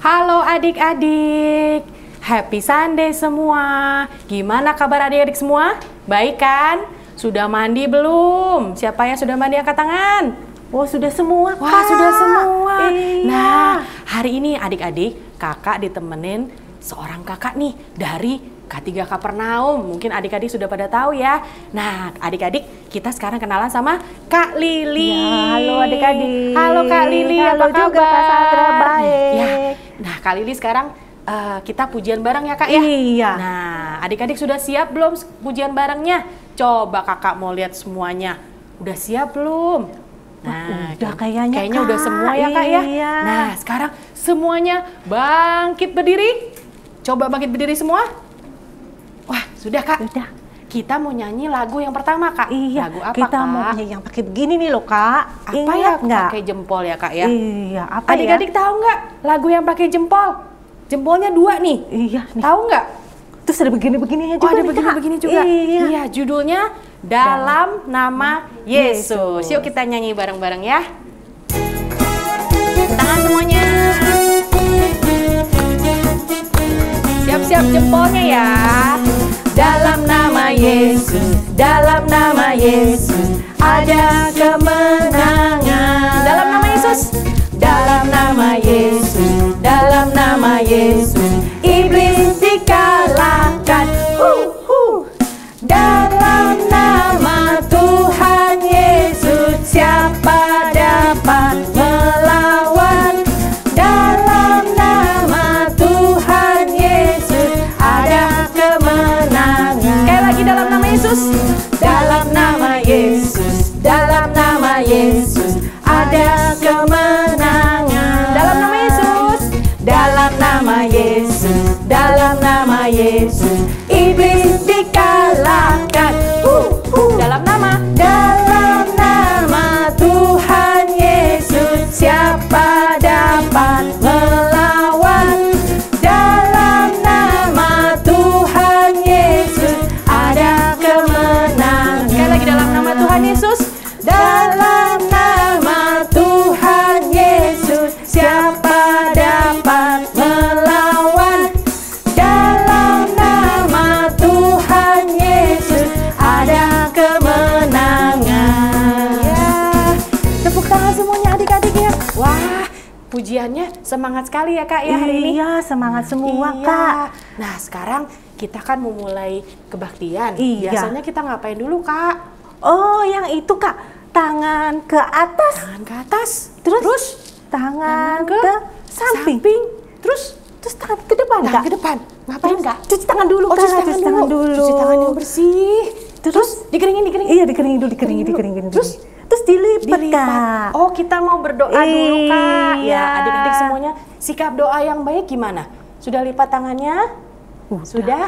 Halo adik-adik, happy Sunday semua. Gimana kabar adik-adik semua? Baik kan? Sudah mandi belum? Siapa yang sudah mandi angkat tangan? Oh, sudah semua, Kak. Wah, sudah semua. Iya. Nah, hari ini adik-adik, kakak ditemenin seorang kakak nih dari K3 Kapernaum. Mungkin adik-adik sudah pada tahu ya. Nah, adik-adik, kita sekarang kenalan sama Kak Lili. Ya, halo adik-adik. Halo Kak Lili, halo apa juga kabar? Kak Sandra, baik. Ya. Nah, Kak Lili sekarang kita pujian bareng ya Kak ya? Iya. Nah, adik-adik sudah siap belum pujian barengnya? Coba kakak mau lihat semuanya. Udah siap belum? Nah, udah kayaknya udah semua ya Kak ya? Iya. Nah, sekarang semuanya bangkit berdiri. Coba bangkit berdiri semua. Wah, sudah Kak. Udah. Kita mau nyanyi lagu yang pertama Kak. Iya. Lagu apa kita Kak? mau nyanyi yang pakai begini nih loh Kak. Apa Ingat ya? nggak? Pakai jempol ya Kak ya? Iya. Apa Adik-adik tahu nggak lagu yang pakai jempol? Jempolnya 2 nih. Iya nih. Tahu nggak? Terus ada begini-begininya Oh, juga. ada nih, Kak. begini-begini juga. Iya. Iya, judulnya Dalam Nama Yesus. Yuk kita nyanyi bareng-bareng ya. Tangan semuanya. Siap-siap jempolnya ya. Dalam nama Yesus, dalam nama Yesus ada kemenangan. Dalam nama Yesus, dalam nama Yesus, dalam nama Yesus iblis dikalahkan. Dalam nama Tuhan Yesus siapa dapat melawan? Dalam nama Tuhan Yesus ada kemenangan. Sekali lagi dalam nama Yesus. Dalam nama Yesus, dalam nama Yesus ada kemenangan. Dalam nama Yesus, dalam nama Yesus, dalam nama Yesus iblis dikalahkan. Dalam nama Tuhan Yesus siapa dapat melawan? Dalam nama Tuhan Yesus ada kemenangan. Sekali lagi dalam nama Tuhan Yesus. Dalam nama Tuhan Yesus siapa dapat melawan? Dalam nama Tuhan Yesus ada kemenangan. Ya, tepuk tangan semuanya adik-adik ya. Wah, pujiannya semangat sekali ya Kak ya hari ini. Iya, semangat semua Iya. Kak. Nah, sekarang kita kan mau mulai kebaktian. Iya. Biasanya kita ngapain dulu Kak? Oh, yang itu Kak. Tangan ke atas. Tangan ke atas. Terus tangan ke samping. Terus tangan ke depan tangan Kak. ke depan. Ngapain Kak? Cuci tangan dulu Oh, Kak. cuci tangan dulu. Cuci tangan yang bersih. Terus dikeringin. Iya, dikeringin dulu. Terus dilipat Kak. Oh, kita mau berdoa dulu Kak. Iya. Ya, adik-adik semuanya sikap doa yang baik gimana? Sudah lipat tangannya? Sudah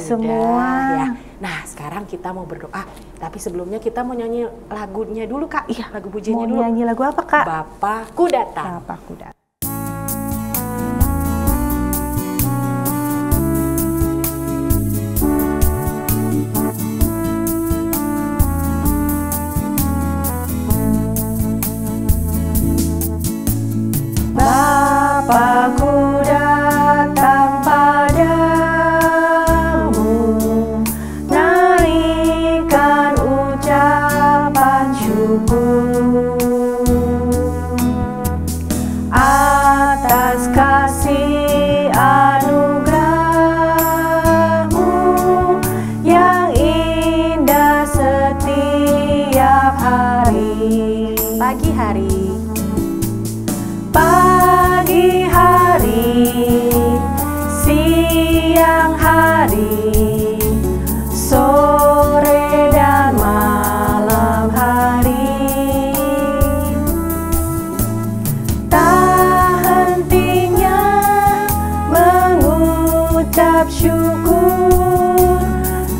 semua. Ya. Nah, sekarang kita mau berdoa. Tapi sebelumnya kita mau nyanyi lagunya dulu Kak. Iya, lagu pujiannya mau dulu. nyanyi lagu apa Kak? Bapakku datang. Bapakku datang. Bapakku datang padamu, naikkan ucapan syukur atas kasih anugerahmu yang indah setiap hari. Pagi hari. Pagi hari, siang hari, sore dan malam hari, tak hentinya mengucap syukur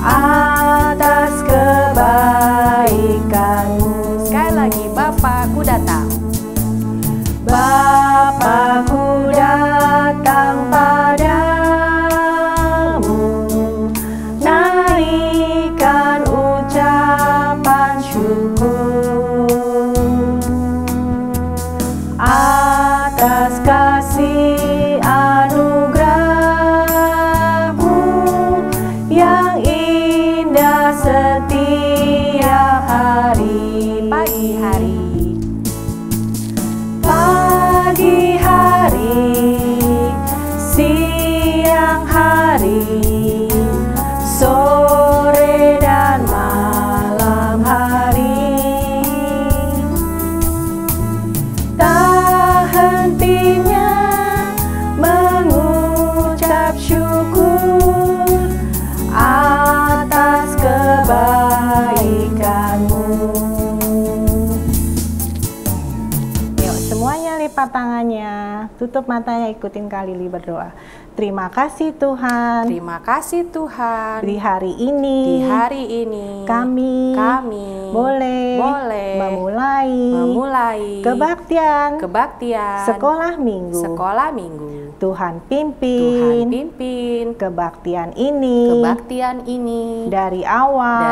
atas kebaikanmu. Sekali lagi, Bapakku datang. Bapakku datang siang hari, sore dan malam hari. Tak hentinya mengucap syukur atas kebaikanmu. Yuk semuanya lipat tangannya, tutup matanya, ikutin Kak Lili berdoa. Terima kasih Tuhan. Terima kasih Tuhan. Di hari ini, kami boleh memulai kebaktian sekolah minggu. Tuhan pimpin kebaktian ini dari awal,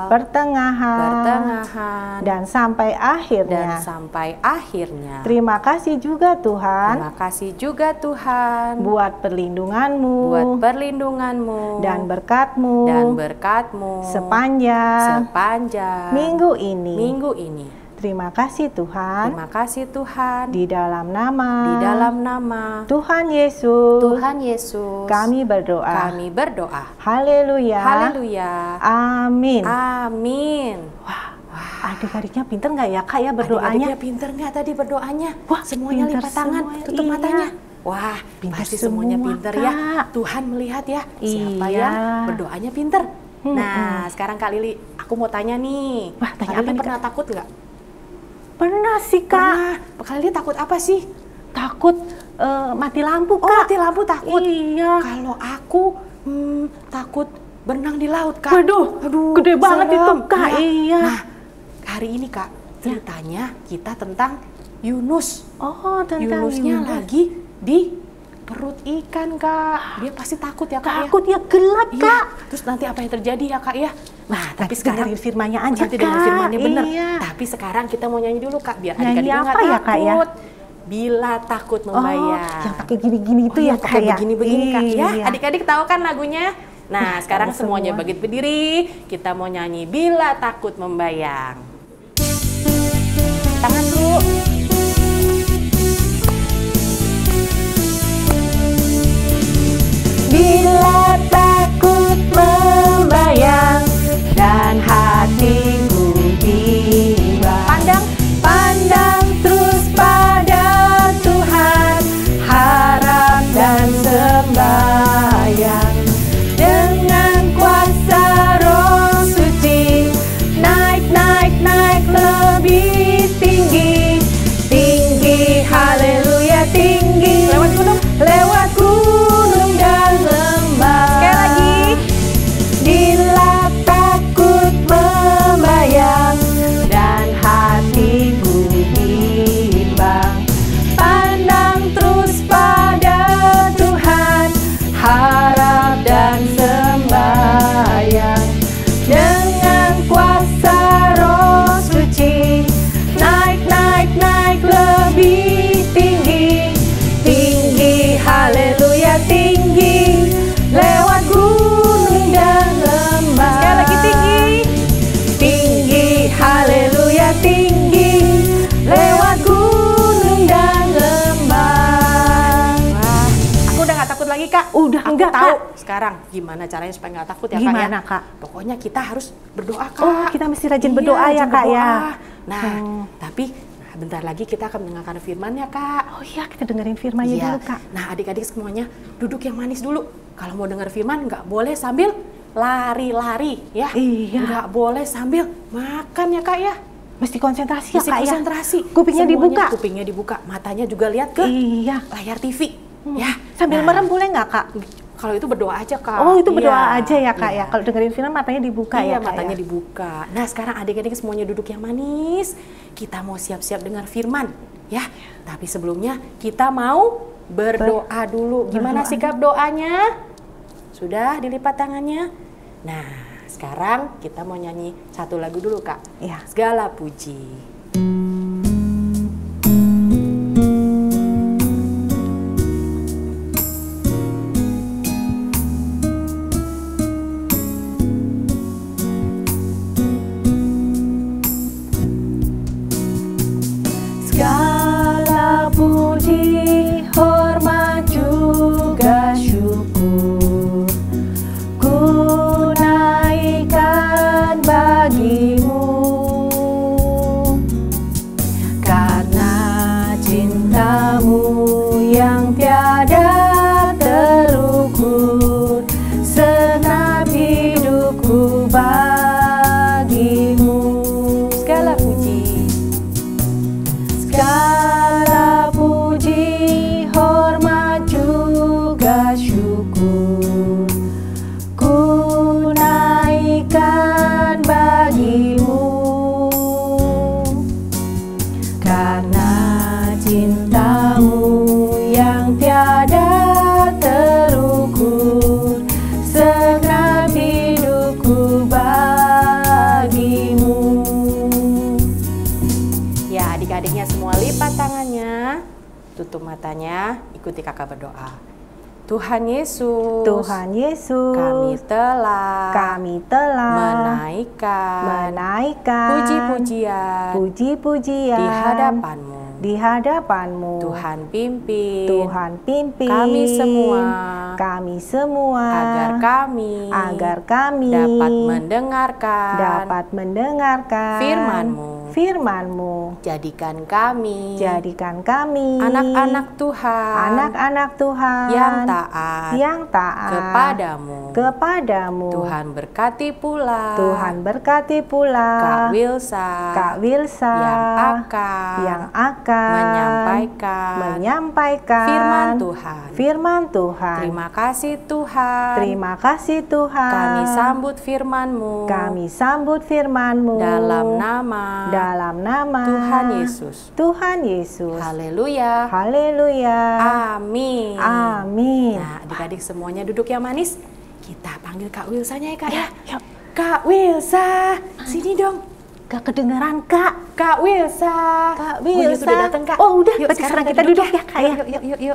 pertengahan, dan sampai akhirnya. Terima kasih juga Tuhan. Buat perlindunganmu, dan berkatmu, sepanjang minggu ini. Terima kasih Tuhan. Di dalam nama Tuhan Yesus, kami berdoa. Haleluya. Amin. Wah, adik-adiknya pinter nggak ya Kak ya berdoanya? Adik-adiknya pinter nggak tadi berdoanya? Wah, semuanya pinter lipat tangan, semua, tutup iya. matanya. Wah, Pinter pasti semuanya semua, pinter Kak. ya. Tuhan melihat ya siapa Iya. yang berdoanya pinter. Nah, sekarang Kak Lili, aku mau tanya nih. Wah, tanya Kak apa Lili nih, pernah takut nggak? Pernah sih Kak. Pernah. Kak Lili takut apa sih? Takut mati lampu Oh, Kak. mati lampu takut. Iya. Kalau aku takut berenang di laut, Kak. Waduh, gede banget itu, serem. Kak. Iya. Nah, hari ini Kak, ceritanya kita tentang Yunus. Oh, tentang Yunusnya Yunus. lagi di perut ikan, Kak. Dia pasti takut ya, Kak. Takut ya, gelap Iya. Kak. Terus nanti apa yang terjadi ya, Kak ya? Nah, tapi Nanti sekarang dengerin firman-nya aja, nanti dengerin Kak. firman-nya bener. Iya. Tapi sekarang kita mau nyanyi dulu, Kak, biar Nyanyi adik-adiknya apa nggak ya, Kak, ya? takut. Bila takut membayar. Yang pakai gini-gini itu ya, Kak pakai ya? begini-begini, Kak. Ya, Iya. adik-adik tahu kan lagunya? Nah, sekarang tahu semuanya semua. bangkit berdiri. Kita mau nyanyi Bila Takut Membayang. Tangan dulu. Bila takut membayang dan hatiku bimbang, pandang terus pada Tuhan, harap dan sembahyang. Dengan kuasa Roh Suci, naik lebih tinggi, haleluya tinggi. Lewat gunung dan lembah. Sekali lagi. Bila takut membayang dan hatiku bimbang, pandang terus pada Tuhan, harap dan sembahyang. Dengan kuasa Roh Suci, naik lebih tinggi, haleluya tinggi. Lewat gunung dan lembah. Sekali lagi tinggi, haleluya tinggi. Lewat gunung dan lembah. Wah, aku udah nggak takut lagi, Kak. Udah aku enggak, tahu Kak. sekarang gimana caranya supaya nggak takut ya, Gimana, Kak ya. Kak? Pokoknya kita harus berdoa, Kak. Oh, kita mesti rajin Iya, berdoa ya, rajin Kak ya. berdoa. Nah, tapi bentar lagi kita akan mendengarkan firman-Nya, Kak. Oh iya, kita dengerin firman-nya Iya. dulu Kak. Nah, adik-adik semuanya duduk yang manis dulu. Kalau mau dengar firman nggak boleh sambil lari-lari ya. Iya. Nggak boleh sambil makan ya, Kak ya. Mesti konsentrasi ya Mesti Kak konsentrasi. ya. Kupingnya Semuanya dibuka. Kupingnya dibuka, matanya juga lihat ke Iya. layar TV. Ya. Sambil Nah, merem boleh nggak Kak? Kalau itu berdoa aja, Kak. Oh, itu berdoa Iya. aja ya Kak Iya. ya. Kalau dengerin firman matanya dibuka Iya, ya Kak matanya ya. dibuka. Nah, sekarang adik-adik semuanya duduk yang manis. Kita mau siap-siap dengar firman, ya. Tapi sebelumnya kita mau berdoa dulu. Gimana berdoa. sikap doanya? Sudah dilipat tangannya? Nah, sekarang kita mau nyanyi satu lagu dulu, Kak. Iya. Segala puji. Segala puji Karena cintamu yang tiada terukur, segenap hidupku bagimu. Ya, adik-adiknya semua lipat tangannya, tutup matanya, ikuti kakak berdoa. Tuhan Yesus, Tuhan Yesus, kami telah menaikkan puji-pujian di hadapanmu. Tuhan pimpin kami semua agar kami dapat mendengarkan firman-Mu. Jadikan kami anak-anak Tuhan yang taat kepadamu. Tuhan berkati pula Kak Wilsa yang akan menyampaikan firman Tuhan. Terima kasih Tuhan. Kami sambut firman-Mu dalam nama Tuhan Yesus. Haleluya. Amin. Nah, adik-adik semuanya duduk yang manis. Kita panggil Kak Wilsanya ya, Kak ya. Kak Wilsa, sini dong. Gak kedengeran, Kak. Kak Wilsa. Kak Wilsa. Sudah datang, Kak. Oh, udah. Yuk, berarti sekarang kita duduk ya, Kak. Yuk.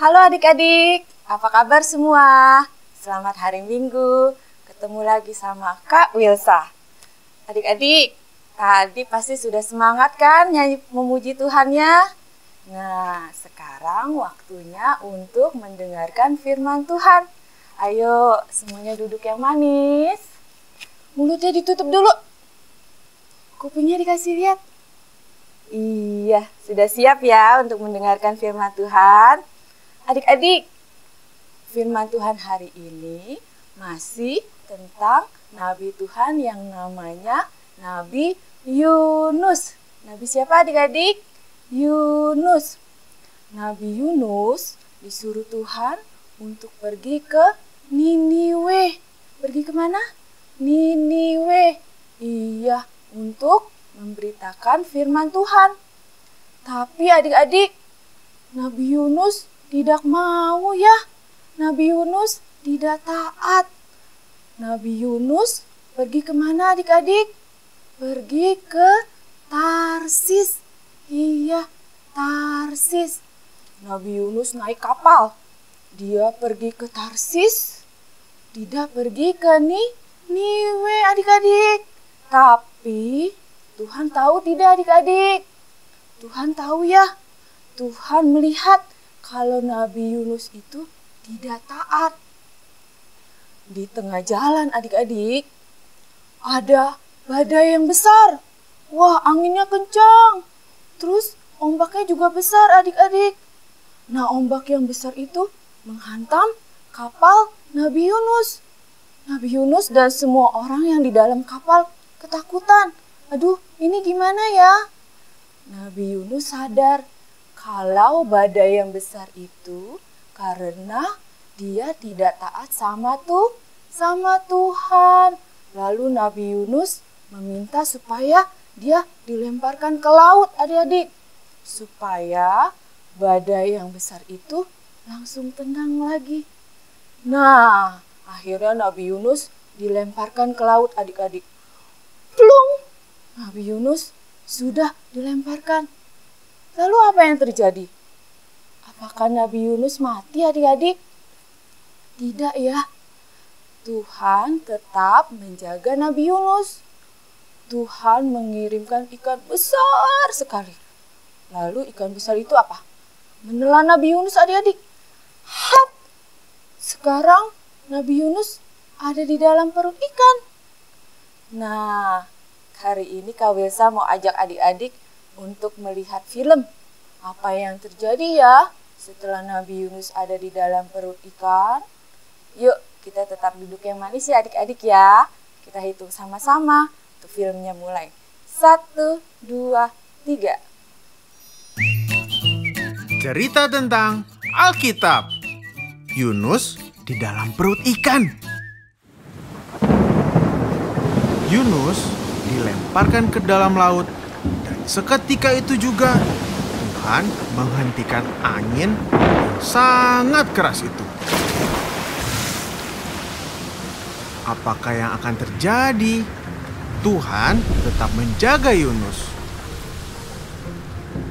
Halo adik-adik, apa kabar semua? Selamat hari Minggu. Ketemu lagi sama Kak Wilsa. Adik-adik, tadi pasti sudah semangat kan nyanyi memuji Tuhannya? Nah, sekarang waktunya untuk mendengarkan firman Tuhan. Ayo, semuanya duduk yang manis. Mulutnya ditutup dulu. Kupingnya dikasih lihat. Iya, sudah siap ya untuk mendengarkan firman Tuhan. Adik-adik, firman Tuhan hari ini masih tentang Nabi Tuhan yang namanya Nabi Yunus. Nabi siapa adik-adik? Yunus. Nabi Yunus disuruh Tuhan untuk pergi ke Niniwe. Pergi kemana? Niniwe. Iya, untuk memberitakan firman Tuhan. Tapi adik-adik, Nabi Yunus tidak mau ya. Nabi Yunus tidak taat. Nabi Yunus pergi kemana adik-adik? Pergi ke Tarsis. Iya, Tarsis. Nabi Yunus naik kapal. Dia pergi ke Tarsis. Tidak pergi ke Niniwe adik-adik. Tapi Tuhan tahu tidak adik-adik? Tuhan tahu ya. Tuhan melihat kalau Nabi Yunus itu tidak taat. Di tengah jalan adik-adik, ada badai yang besar. Wah, anginnya kencang. Terus ombaknya juga besar adik-adik. Nah, ombak yang besar itu menghantam kapal Nabi Yunus. Nabi Yunus dan semua orang yang di dalam kapal ketakutan. Aduh, ini gimana ya? Nabi Yunus sadar kalau badai yang besar itu karena dia tidak taat sama Tuhan. Lalu Nabi Yunus meminta supaya dia dilemparkan ke laut adik-adik. Supaya badai yang besar itu langsung tenang lagi. Nah, akhirnya Nabi Yunus dilemparkan ke laut adik-adik. Plung! Nabi Yunus sudah dilemparkan. Lalu apa yang terjadi? Apakah Nabi Yunus mati adik-adik? Tidak ya. Tuhan tetap menjaga Nabi Yunus. Tuhan mengirimkan ikan besar sekali. Lalu ikan besar itu apa? Menelan Nabi Yunus adik-adik. Hap! Sekarang Nabi Yunus ada di dalam perut ikan. Nah, hari ini Kak Wilsa mau ajak adik-adik untuk melihat film. Apa yang terjadi ya setelah Nabi Yunus ada di dalam perut ikan? Yuk, kita tetap duduk yang manis ya adik-adik ya. Kita hitung sama-sama. Tuh filmnya mulai. 1, 2, 3. Cerita tentang Alkitab. Yunus di dalam perut ikan. Yunus dilemparkan ke dalam laut dan Seketika itu juga Tuhan menghentikan angin yang sangat keras itu. Apakah yang akan terjadi? Tuhan tetap menjaga Yunus.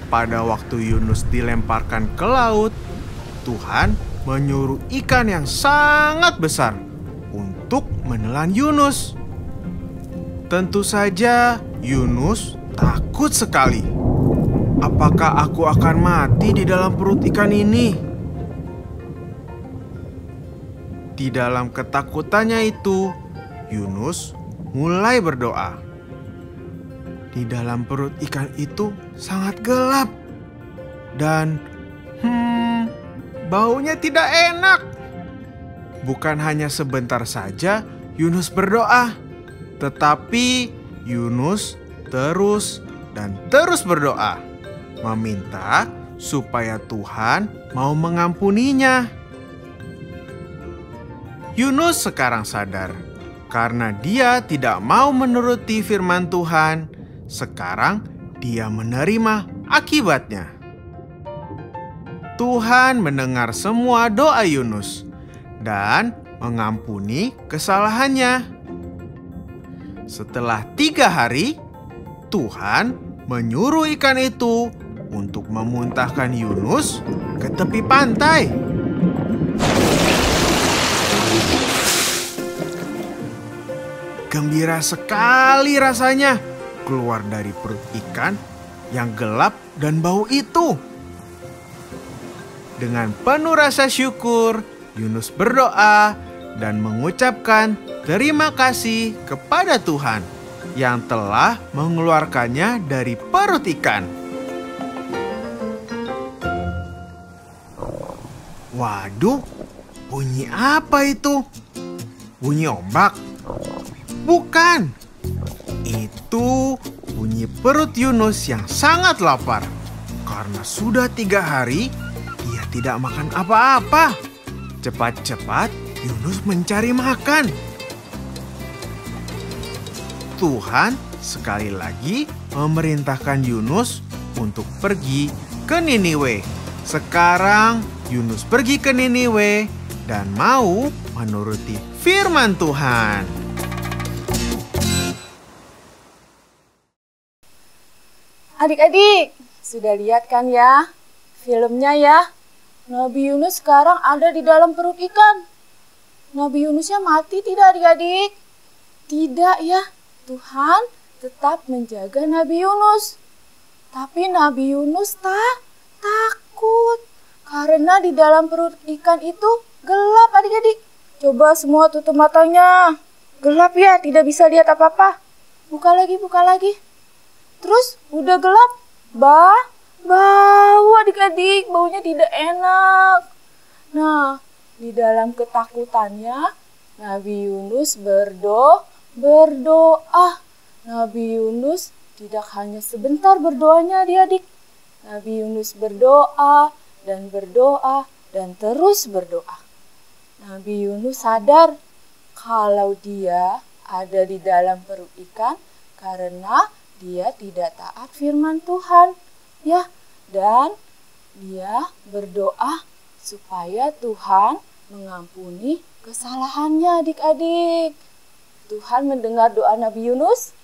Pada waktu Yunus dilemparkan ke laut, Tuhan menyuruh ikan yang sangat besar untuk menelan Yunus. Tentu saja Yunus takut sekali. Apakah aku akan mati di dalam perut ikan ini? Di dalam ketakutannya itu, Yunus mulai berdoa. Di dalam perut ikan itu sangat gelap dan baunya tidak enak. Bukan hanya sebentar saja Yunus berdoa, tetapi Yunus terus dan terus berdoa, meminta supaya Tuhan mau mengampuninya. Yunus sekarang sadar karena dia tidak mau menuruti firman Tuhan. Sekarang dia menerima akibatnya. Tuhan mendengar semua doa Yunus dan mengampuni kesalahannya. Setelah 3 hari, Tuhan menyuruh ikan itu untuk memuntahkan Yunus ke tepi pantai. Gembira sekali rasanya keluar dari perut ikan yang gelap dan bau itu. Dengan penuh rasa syukur, Yunus berdoa dan mengucapkan terima kasih kepada Tuhan yang telah mengeluarkannya dari perut ikan. Waduh, bunyi apa itu? Bunyi ombak? Bukan. Itu bunyi perut Yunus yang sangat lapar. Karena sudah 3 hari dia tidak makan apa-apa. Cepat-cepat Yunus mencari makan. Tuhan sekali lagi memerintahkan Yunus untuk pergi ke Niniwe. Sekarang Yunus pergi ke Niniwe dan mau menuruti firman Tuhan. Adik-adik, sudah lihat kan ya filmnya ya? Nabi Yunus sekarang ada di dalam perut ikan. Nabi Yunusnya mati tidak adik-adik? Tidak ya, Tuhan tetap menjaga Nabi Yunus. Tapi Nabi Yunus takut karena di dalam perut ikan itu gelap adik-adik. Coba semua tutup matanya. Gelap ya, tidak bisa lihat apa-apa. Buka lagi, buka lagi. Terus udah gelap, bau adik-adik, baunya tidak enak. Nah, di dalam ketakutannya, Nabi Yunus berdoa. Nabi Yunus tidak hanya sebentar berdoanya adik-adik. Nabi Yunus berdoa dan terus berdoa. Nabi Yunus sadar kalau dia ada di dalam perut ikan karena dia tidak taat firman Tuhan, ya, dan dia berdoa supaya Tuhan mengampuni kesalahannya adik-adik. Tuhan mendengar doa Nabi Yunus,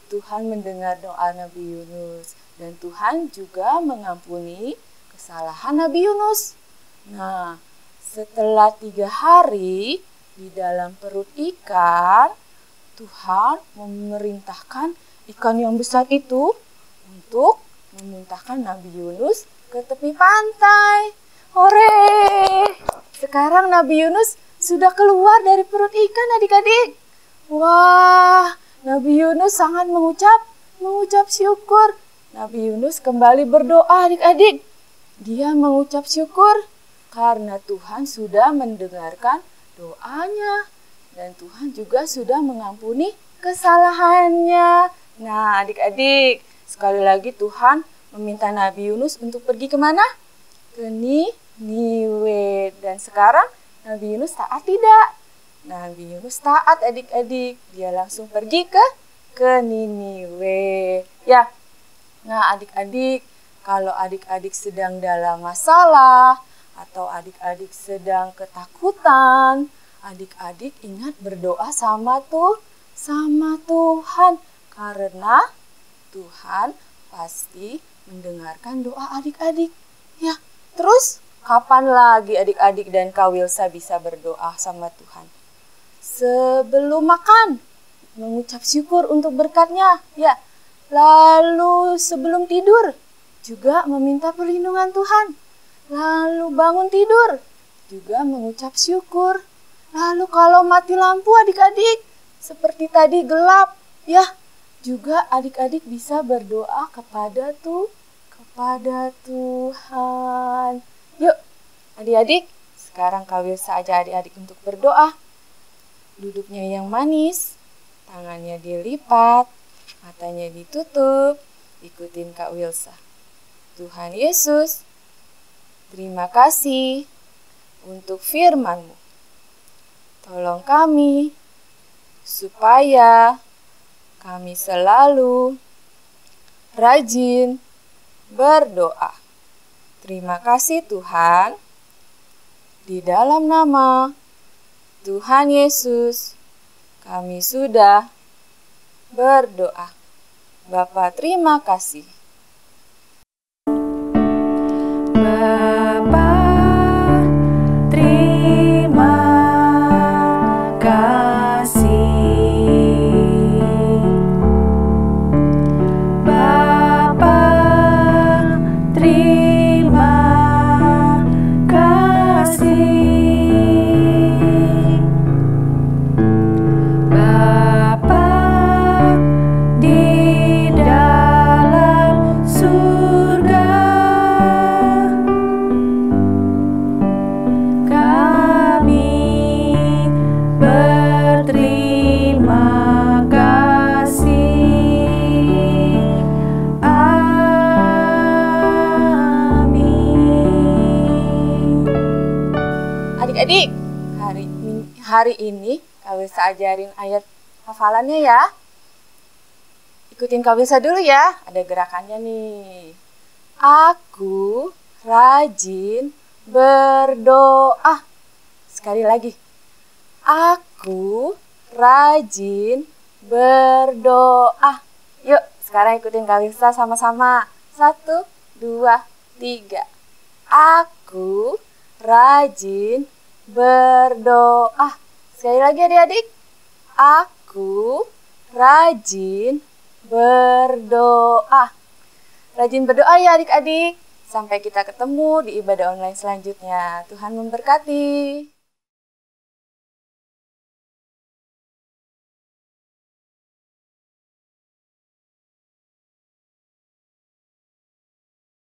Tuhan mendengar doa Nabi Yunus, dan Tuhan juga mengampuni kesalahan Nabi Yunus. Nah, setelah 3 hari di dalam perut ikan, Tuhan memerintahkan ikan yang besar itu untuk memuntahkan Nabi Yunus ke tepi pantai. Hore! Sekarang Nabi Yunus sudah keluar dari perut ikan adik-adik. Wah, Nabi Yunus sangat mengucap syukur. Nabi Yunus kembali berdoa adik-adik. Dia mengucap syukur karena Tuhan sudah mendengarkan doanya. Dan Tuhan juga sudah mengampuni kesalahannya. Nah, adik-adik, sekali lagi Tuhan meminta Nabi Yunus untuk pergi kemana? Ke Niniwe. Dan sekarang Nabi Yunus taat tidak? Nabi Yunus taat adik-adik. Dia langsung pergi ke Niniwe. Ya, Nah, adik-adik, kalau adik-adik sedang dalam masalah atau adik-adik sedang ketakutan, adik-adik ingat berdoa sama Tuhan, karena Tuhan pasti mendengarkan doa adik-adik. Ya, terus kapan lagi adik-adik dan Kak Wilsa bisa berdoa sama Tuhan? Sebelum makan, mengucap syukur untuk berkatnya, ya. Lalu sebelum tidur, juga meminta perlindungan Tuhan. Lalu bangun tidur, juga mengucap syukur. Lalu kalau mati lampu adik-adik, seperti tadi gelap, ya, juga adik-adik bisa berdoa kepada Tuhan. Yuk, adik-adik, sekarang Kak Wilsa ajak adik-adik untuk berdoa. Duduknya yang manis, tangannya dilipat, matanya ditutup, ikutin Kak Wilsa. Tuhan Yesus, terima kasih untuk firman-Mu. Tolong kami supaya kami selalu rajin berdoa. Terima kasih Tuhan. Di dalam nama Tuhan Yesus, kami sudah berdoa. Bapa, terima kasih. Bapa, terima kasih. Bapa, terima kasih. Bapa di dalam surga, kami berterima kasih. Amin. Adik-adik, hari ini Kak Wilsa ajarin ayat hafalannya ya. Ikutin Kak Wilsa dulu ya, ada gerakannya nih. Aku rajin berdoa. Sekali lagi. Aku rajin berdoa. Yuk, sekarang ikutin Kak Wilsa sama-sama. 1, 2, 3. Aku rajin berdoa. Sekali lagi adik-adik. Aku rajin berdoa. Rajin berdoa ya adik-adik. Sampai kita ketemu di ibadah online selanjutnya. Tuhan memberkati.